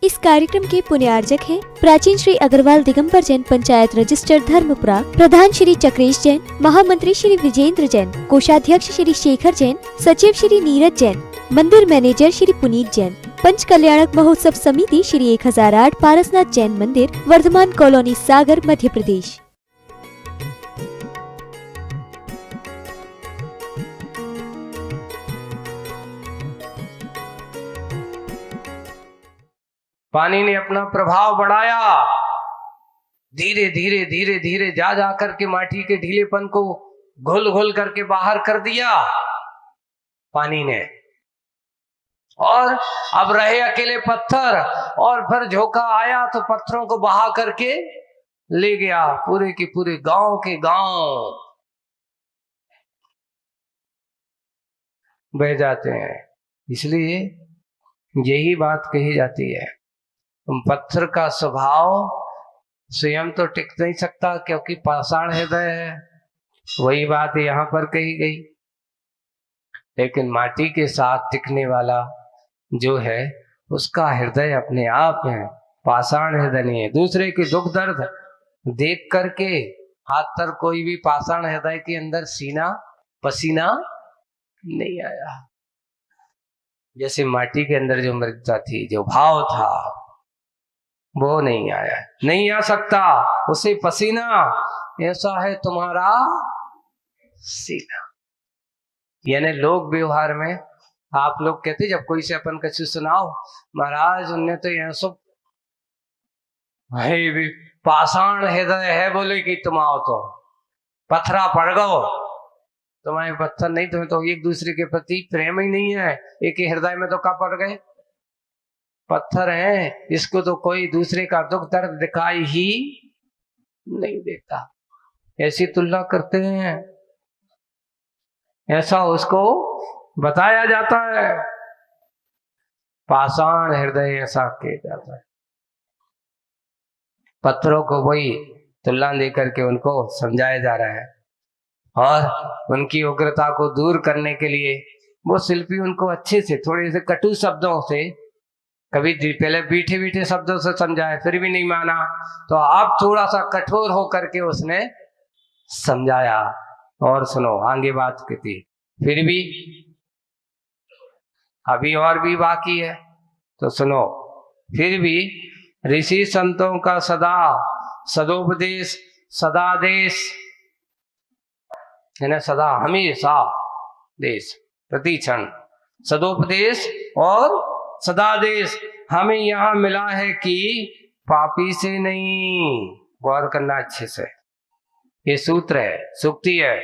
इस कार्यक्रम के पुण्यार्जक हैं प्राचीन श्री अग्रवाल दिगंबर जैन पंचायत रजिस्टर धर्मपुरा, प्रधान श्री चक्रेश जैन, महामंत्री श्री विजेंद्र जैन, कोषाध्यक्ष श्री शेखर जैन, सचिव श्री नीरज जैन, मंदिर मैनेजर श्री पुनीत जैन, पंच कल्याणक महोत्सव समिति श्री 1008 पारसनाथ जैन मंदिर, वर्धमान कॉलोनी, सागर, मध्य प्रदेश। पानी ने अपना प्रभाव बढ़ाया, धीरे धीरे धीरे धीरे जा जा करके माटी के ढीलेपन को घुल घुल करके बाहर कर दिया पानी ने। और अब रहे अकेले पत्थर, और फिर झोंका आया तो पत्थरों को बहा करके ले गया पूरे के पूरे गांव के गांव बह जाते हैं। इसलिए यही बात कही जाती है, पत्थर का स्वभाव स्वयं तो टिक नहीं सकता क्योंकि पाषाण हृदय है। वही बात यहाँ पर कही गई, लेकिन माटी के साथ टिकने वाला जो है उसका हृदय अपने आप है, पाषाण हृदय नहीं है। दूसरे के दुख दर्द देख करके हाथ तर कोई भी पाषाण हृदय के अंदर सीना पसीना नहीं आया। जैसे माटी के अंदर जो मृदता थी, जो भाव था, वो नहीं आया, नहीं आ सकता उसे पसीना। ऐसा है तुम्हारा सीना। यानी लोग व्यवहार में आप लोग कहते जब कोई से अपन कछु सुनाओ, महाराज उनने तो यह सब भी पाषाण हृदय है, बोले कि तुम आओ तो पत्थरा पड़ गो। तुम्हारे पत्थर नहीं, तुम्हें तो एक दूसरे के प्रति प्रेम ही नहीं है, एक ही हृदय में तो कब पड़ गए, पत्थर हैं। इसको तो कोई दूसरे का दुख दर्द दिखाई ही नहीं देता। ऐसी तुलना करते हैं, ऐसा उसको बताया जाता है। पाषाण हृदय ऐसा किया जाता है। पत्थरों को वही तुलना देकर के उनको समझाया जा रहा है, और उनकी उग्रता को दूर करने के लिए वो शिल्पी उनको अच्छे से थोड़े से कटु शब्दों से, कभी पहले मीठे मीठे शब्दों से समझाए फिर भी नहीं माना, तो अब थोड़ा सा कठोर होकर के उसने समझाया। और सुनो आगे बात की थी, फिर भी अभी और भी बाकी है, तो सुनो। फिर भी ऋषि संतों का सदा सदोपदेश सदादेश है ना, सदा हमेशा देश प्रति क्षण सदोपदेश और सदादेश हमें यहाँ मिला है कि पापी से नहीं। गौर करना अच्छे से, ये सूत्र है, सूक्ति है।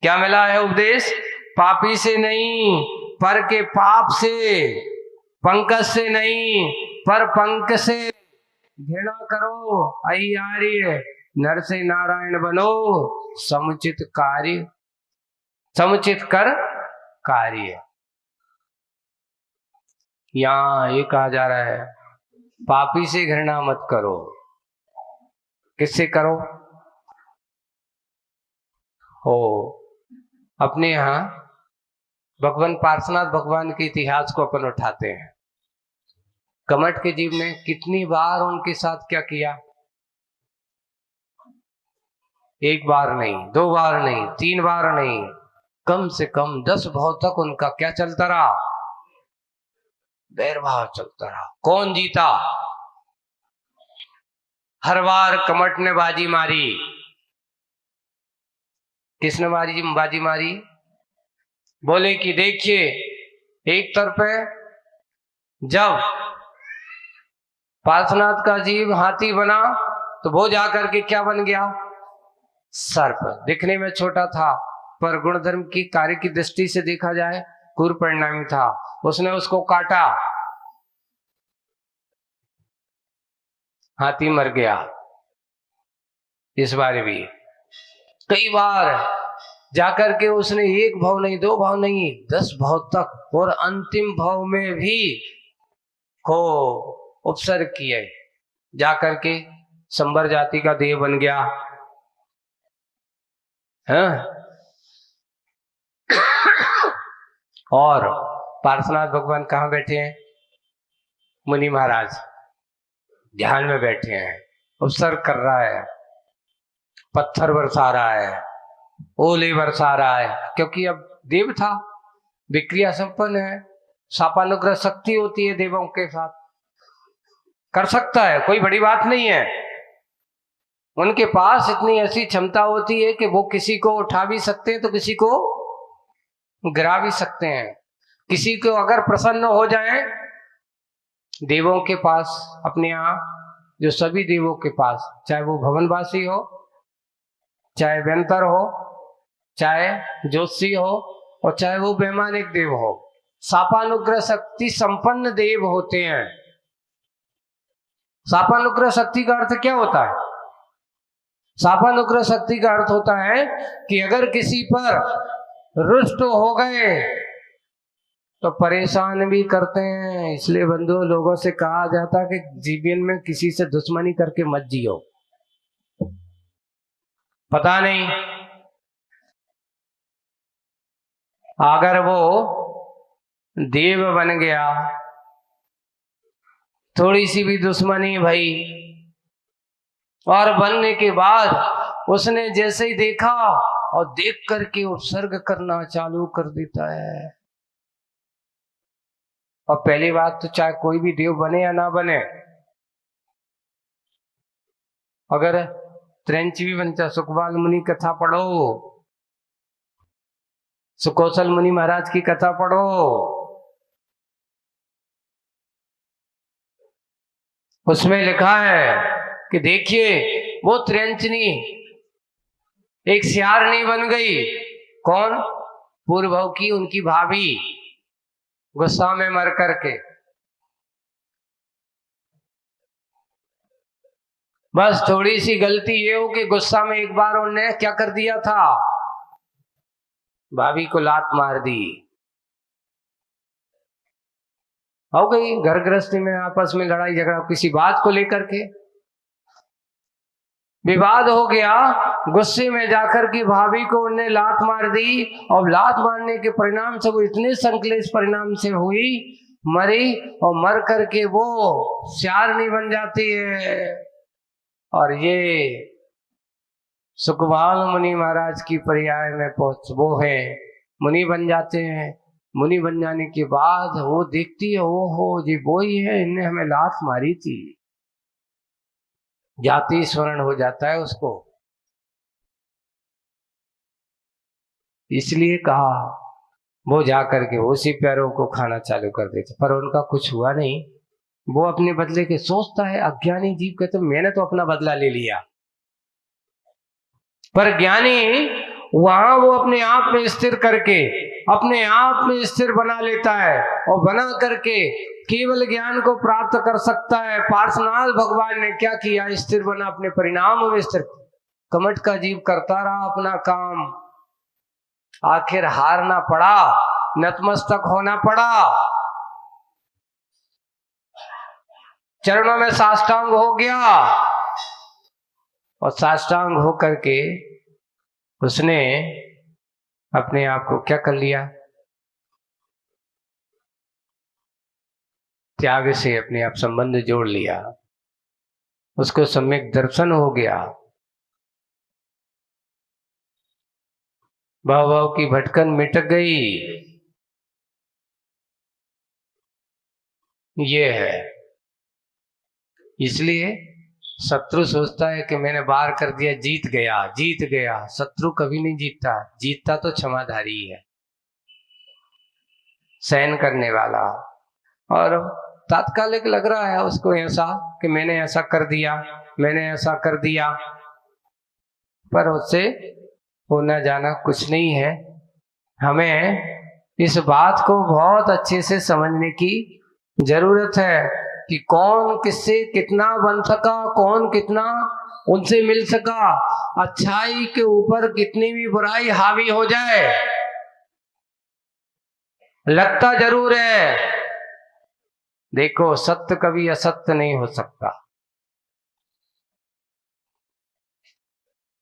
क्या मिला है उपदेश? पापी से नहीं, पर के पाप से, पंकज से नहीं, पर पंक से। घृणा करो अय्यार्य, नर से नारायण बनो, समुचित कार्य समुचित कर कार्य। यहाँ ये कहा जा रहा है, पापी से घृणा मत करो। किससे करो? हो अपने यहाँ भगवान पार्श्वनाथ भगवान के इतिहास को अपन उठाते हैं। कमठ के जीव ने कितनी बार उनके साथ क्या किया? एक बार नहीं, दो बार नहीं, तीन बार नहीं, कम से कम 10 भाव तक उनका क्या चलता रहा? बैरभाव चलता रहा। कौन जीता? हर बार कमठ ने बाजी मारी। किसने बाजी मारी? बोले कि देखिए, एक तरफ है जब पार्श्वनाथ का जीव हाथी बना तो वो जाकर के क्या बन गया? सर्प। दिखने में छोटा था पर गुणधर्म की कार्य की दृष्टि से देखा जाए कुर परिणामी था। उसने उसको काटा, हाथी मर गया। इस बार भी कई बार जाकर के उसने एक भाव नहीं, दो भाव नहीं, 10 भाव तक, और अंतिम भाव में भी को उपसर्ग किए, जाकर के संबर जाति का देव बन गया। हाँ? और पार्श्वनाथ भगवान कहाँ बैठे हैं? मुनि महाराज ध्यान में बैठे हैं, उपसर्ग कर रहा है, पत्थर बरसा रहा है, ओले बरसा रहा है, क्योंकि अब देव था, विक्रिया संपन्न है, शापानुग्रह शक्ति होती है देवों के साथ, कर सकता है, कोई बड़ी बात नहीं है। उनके पास इतनी ऐसी क्षमता होती है कि वो किसी को उठा भी सकते हैं तो किसी को गिरा भी सकते हैं। किसी को अगर प्रसन्न हो जाए देवों के पास, अपने यहाँ जो सभी देवों के पास, चाहे वो भवनवासी हो, चाहे व्यंतर हो, चाहे ज्योतिषी हो, और चाहे वो वैमानिक देव हो, शापानुग्रह शक्ति संपन्न देव होते हैं। शापानुग्रह शक्ति का अर्थ क्या होता है? शापानुग्रह शक्ति का अर्थ होता है कि अगर किसी पर रुष्ट हो गए तो परेशान भी करते हैं। इसलिए बंधु लोगों से कहा जाता है कि जीवन में किसी से दुश्मनी करके मत जियो। पता नहीं अगर वो देव बन गया, थोड़ी सी भी दुश्मनी भई, और बनने के बाद उसने जैसे ही देखा और देख करके उपसर्ग करना चालू कर देता है। और पहली बात तो चाहे कोई भी देव बने या ना बने, अगर त्रेंचवी वंचा सुखपाल मुनि कथा पढ़ो, सुकौशल मुनि महाराज की कथा पढ़ो, उसमें लिखा है कि देखिए वो त्रेंचनी एक सियारनी बन गई। कौन? पूर्वभव की उनकी भाभी, गुस्सा में मर करके। बस थोड़ी सी गलती ये हो कि गुस्सा में एक बार उन्होंने क्या कर दिया था, भाभी को लात मार दी। हो गई घर गृहस्थी में आपस में लड़ाई झगड़ा, किसी बात को लेकर के विवाद हो गया। गुस्से में जाकर के भाभी को उन्हें लात मार दी, और लात मारने के परिणाम से वो इतने संकलेश परिणाम से हुई, मरी, और मर करके वो सियारनी बन जाती है। और ये सुखपाल मुनि महाराज की पर्याय में वो है, मुनि बन जाते हैं। मुनि बन जाने के बाद वो देखती है, ओहो जी वो ही है, इनने हमें लात मारी थी। जाति स्मरण हो जाता है उसको। इसलिए कहा वो जाकर के उसी पैरों को खाना चालू कर देते, पर उनका कुछ हुआ नहीं। वो अपने बदले के सोचता है, अज्ञानी जीव कहते मैंने तो अपना बदला ले लिया, पर ज्ञानी वहां वो अपने आप में स्थिर करके अपने आप में स्थिर बना लेता है, और बना करके केवल ज्ञान को प्राप्त कर सकता है। पार्श्वनाथ भगवान ने क्या किया? स्थिर बना, अपने परिणाम में स्थिर। कमट का जीव करता रहा अपना काम, आखिर हारना पड़ा, नतमस्तक होना पड़ा, चरणों में साष्टांग हो गया। और साष्टांग हो करके उसने अपने आप को क्या कर लिया? त्याग से अपने आप संबंध जोड़ लिया। उसको सम्यक दर्शन हो गया। भाव भाव की भटकन मिट गई। ये है। इसलिए शत्रु सोचता है कि मैंने वार कर दिया, जीत गया, जीत गया। शत्रु कभी नहीं जीतता, जीतता तो क्षमाधारी है, सहन करने वाला। और तात्कालिक लग रहा है उसको ऐसा कि मैंने ऐसा कर दिया, मैंने ऐसा कर दिया, पर उससे होना जाना कुछ नहीं है। हमें इस बात को बहुत अच्छे से समझने की जरूरत है कि कौन किससे कितना बन सका, कौन कितना उनसे मिल सका। अच्छाई के ऊपर कितनी भी बुराई हावी हो जाए, लगता जरूर है। देखो सत्य कभी असत्य नहीं हो सकता,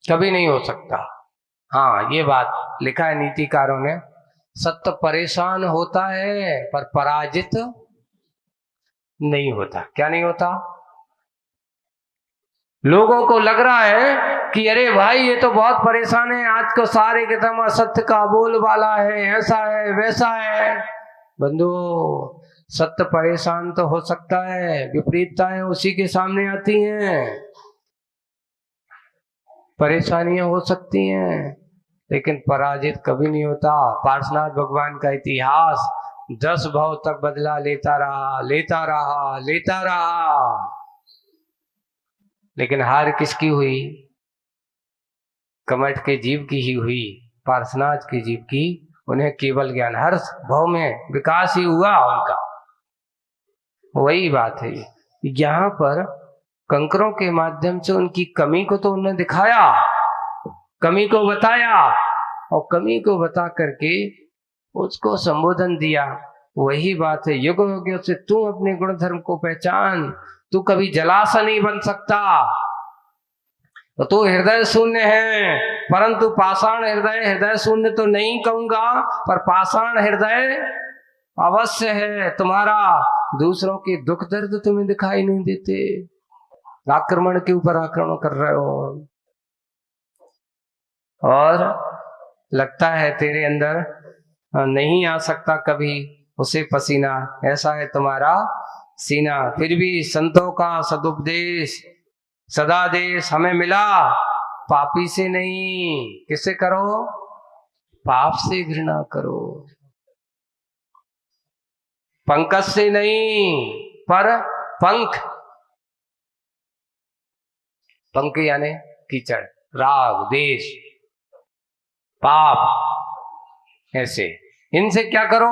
कभी नहीं हो सकता। हाँ ये बात लिखा है नीतिकारों ने, सत्य परेशान होता है पर पराजित नहीं होता। क्या नहीं होता? लोगों को लग रहा है कि अरे भाई ये तो बहुत परेशान है, आज को सारे के एकदम असत्य का बोलबाला है, ऐसा है वैसा है। बंधु, सत्य परेशान तो हो सकता है, विपरीतताएं उसी के सामने आती हैं, परेशानियां हो सकती हैं, लेकिन पराजित कभी नहीं होता। पार्श्वनाथ भगवान का इतिहास 10 भाव तक बदला लेता रहा, लेता रहा, लेता रहा, लेकिन हार किसकी हुई? कमठ के जीव की ही हुई, पार्श्वनाथ के जीव की। उन्हें केवल ज्ञान, हर भाव में विकास ही हुआ उनका। वही बात है यहाँ पर, कंकरों के माध्यम से उनकी कमी को तो उन्होंने दिखाया, कमी को बताया, और कमी को बता करके उसको संबोधन दिया। वही बात है, युग युग से तू अपने गुण धर्म को पहचान। तू कभी जलाशय नहीं बन सकता, तो तू हृदय शून्य है, परंतु पाषाण हृदय, हृदय शून्य तो नहीं कहूंगा, पर पाषाण हृदय अवश्य है तुम्हारा। दूसरों के दुख दर्द तुम्हें दिखाई नहीं देते, आक्रमण के ऊपर आक्रमण कर रहे हो, और लगता है तेरे अंदर नहीं आ सकता कभी उसे पसीना, ऐसा है तुम्हारा सीना। फिर भी संतों का सदुपदेश सदादेश हमें मिला, पापी से नहीं। किससे करो? पाप से घृणा करो, पंकज से नहीं, पर पंख, पंख यानी कीचड़, राग देश पाप, ऐसे इनसे क्या करो?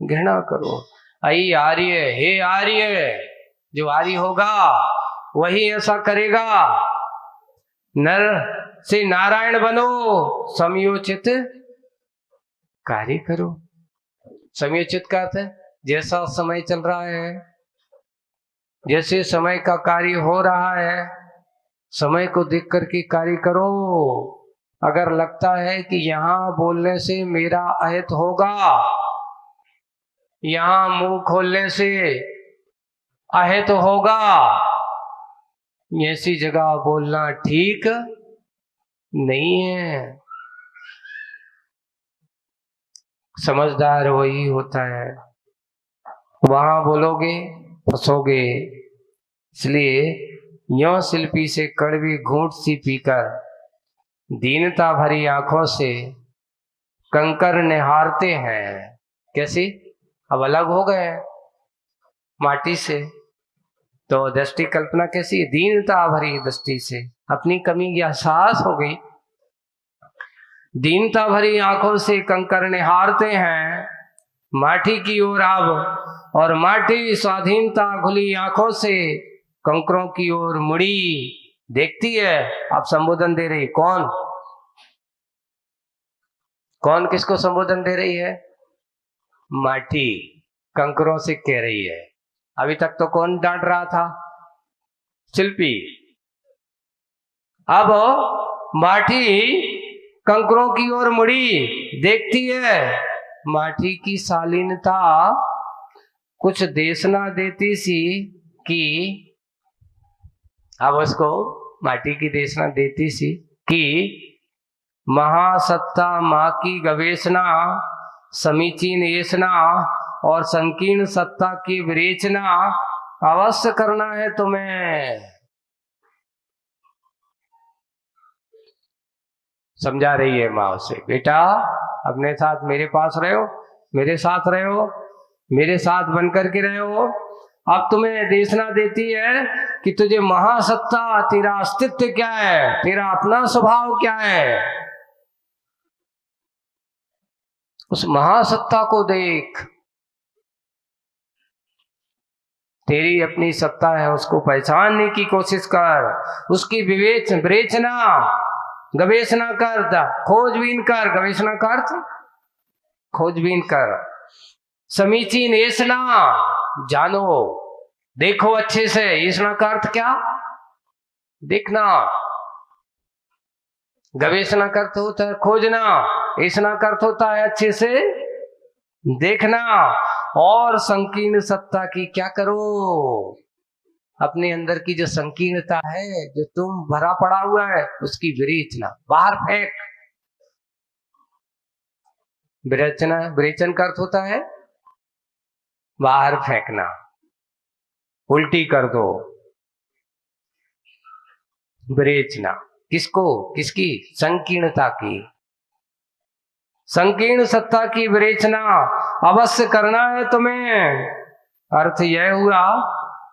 घृणा करो। आई आर्य, हे आर्य, जो आर्य होगा वही ऐसा करेगा। नर से नारायण बनो, समयोचित कार्य करो। समयोचित का अर्थ है जैसा समय चल रहा है, जैसे समय का कार्य हो रहा है, समय को देख करके कार्य करो। अगर लगता है कि यहाँ बोलने से मेरा अहित होगा, यहाँ मुंह खोलने से अहित होगा, ऐसी जगह बोलना ठीक नहीं है। समझदार वही होता है, वहां बोलोगे फंसोगे। इसलिए यों शिल्पी से कड़वी घूंट सी पीकर दीनता भरी आंखों से कंकर निहारते हैं। कैसी? अब अलग हो गए माटी से, तो दृष्टि कल्पना कैसी? दीनता भरी दृष्टि से अपनी कमी की एहसास हो गई, दीनता भरी आंखों से कंकर निहारते हैं माटी की ओर अब, और माटी स्वाधीनता खुली आंखों से कंकरों की ओर मुड़ी देखती है। अब संबोधन दे रही कौन? कौन किसको संबोधन दे रही है? माटी कंकरों से कह रही है। अभी तक तो कौन डांट रहा था? शिल्पी। अब माटी कंकरों की ओर मुड़ी देखती है, माटी की शालीनता कुछ देशना देती सी कि, अब उसको माटी की देशना देती सी कि महासत्ता माँ की गवेषणा, समीचीन येषणा और संकीर्ण सत्ता की विवेचना अवश्य करना है तुम्हें। समझा रही है माँ उसे, बेटा अपने साथ मेरे पास रहो, मेरे साथ रहो, मेरे साथ बनकर के रहो। अब तुम्हें देशना देती है कि तुझे महासत्ता, तेरा अस्तित्व क्या है, तेरा अपना स्वभाव क्या है, उस महासत्ता को देख। तेरी अपनी सत्ता है, उसको पहचानने की कोशिश कर, उसकी विवेचना गवेषणा कर, खोजबीन कर। गवेषणा का अर्थ खोजबीन कर। समीचीन येषणा, जानो, देखो अच्छे से। येषणा का अर्थ क्या? देखना। गवेषणा का अर्थ होता है खोजना, येषणा का अर्थ होता है अच्छे से देखना। और संकीर्ण सत्ता की क्या करो, अपने अंदर की जो संकीर्णता है, जो तुम भरा पड़ा हुआ है, उसकी विरेचना बाहर फेंक। विरेचना, विरेचन का अर्थ होता है बाहर फेंकना, उल्टी कर दो। विरेचना किसको, किसकी, संकीर्णता की, संकीर्ण सत्ता की विरेचना अवश्य करना है तुम्हें। अर्थ यह हुआ,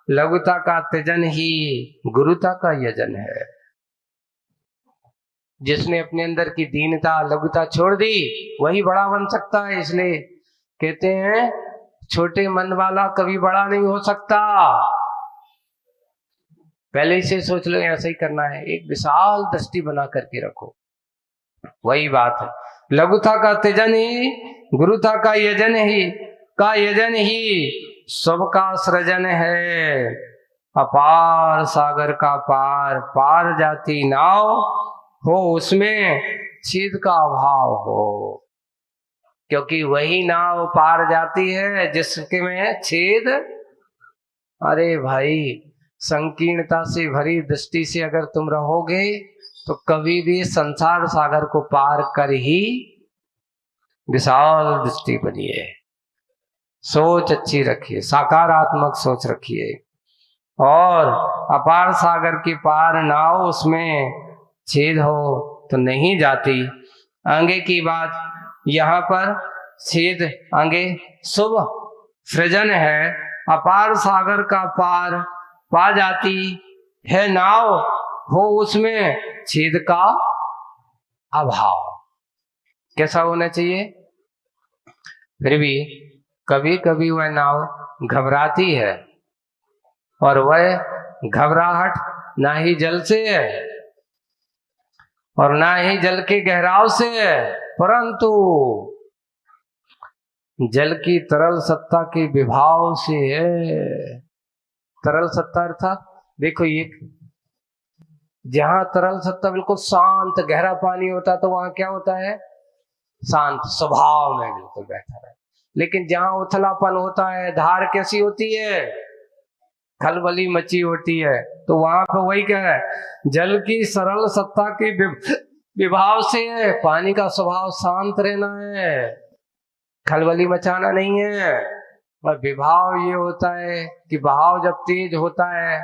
लघुता का त्यजन ही गुरुता का यजन है। जिसने अपने अंदर की दीनता, लघुता छोड़ दी, वही बड़ा बन सकता है। इसलिए कहते हैं छोटे मन वाला कभी बड़ा नहीं हो सकता। पहले से सोच लो ऐसा ही करना है, एक विशाल दृष्टि बना करके रखो। वही बात है, लघुता का त्यजन ही गुरुता का यजन ही सबका सृजन है। अपार सागर का पार, पार जाती नाव हो, उसमें छेद का अभाव हो। क्योंकि वही नाव पार जाती है जिसके में छेद। अरे भाई, संकीर्णता से भरी दृष्टि से अगर तुम रहोगे तो कभी भी संसार सागर को पार कर ही विशाल दृष्टि बनिए। सोच अच्छी रखिए, सकारात्मक सोच रखिए। और अपार सागर के पार नाव, उसमें छेद हो तो नहीं जाती। आगे की बात, यहाँ पर छेद आगे शुभ सृजन है। अपार सागर का पार पा जाती है नाव हो, उसमें छेद का अभाव। कैसा होना चाहिए? फिर भी कभी कभी वह नाव घबराती है, और वह घबराहट ना ही जल से है और ना ही जल के गहराव से है, परंतु जल की तरल सत्ता के विभाव से है। तरल सत्ता अर्थात देखो, ये जहां तरल सत्ता बिल्कुल शांत गहरा पानी होता तो वहां क्या होता है? शांत स्वभाव में बिल्कुल बैठा है। लेकिन जहां उथलापन होता है, धार कैसी होती है? खलबली मची होती है। तो वहां पे वही क्या है? जल की सरल सत्ता के विभाव से है। पानी का स्वभाव शांत रहना है, खलबली मचाना नहीं है। और विभाव ये होता है कि बहाव जब तेज होता है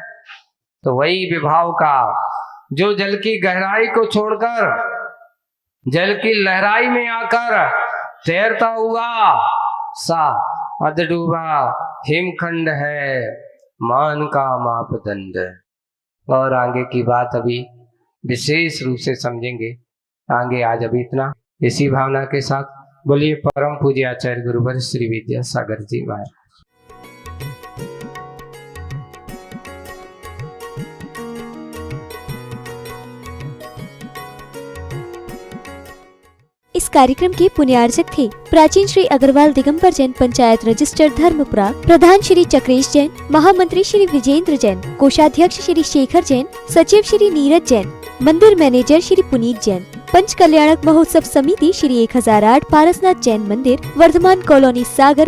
तो वही विभाव का, जो जल की गहराई को छोड़कर जल की लहराई में आकर तैरता हुआ सा अधडूबा हिमखंड है, मान का मापदंड। और आगे की बात अभी विशेष रूप से समझेंगे आगे। आज अभी इतना, इसी भावना के साथ बोलिए परम पूज्य आचार्य गुरुवर श्री विद्यासागर जी महाराज। इस कार्यक्रम के पुण्यार्जक थे प्राचीन श्री अग्रवाल दिगंबर जैन पंचायत रजिस्टर धर्मपुरा, प्रधान श्री चक्रेश जैन, महामंत्री श्री विजेंद्र जैन, कोषाध्यक्ष श्री शेखर जैन, सचिव श्री नीरज जैन, मंदिर मैनेजर श्री पुनीत जैन, पंच कल्याणक महोत्सव समिति श्री 1008 पारसनाथ जैन मंदिर, वर्धमान कॉलोनी सागर।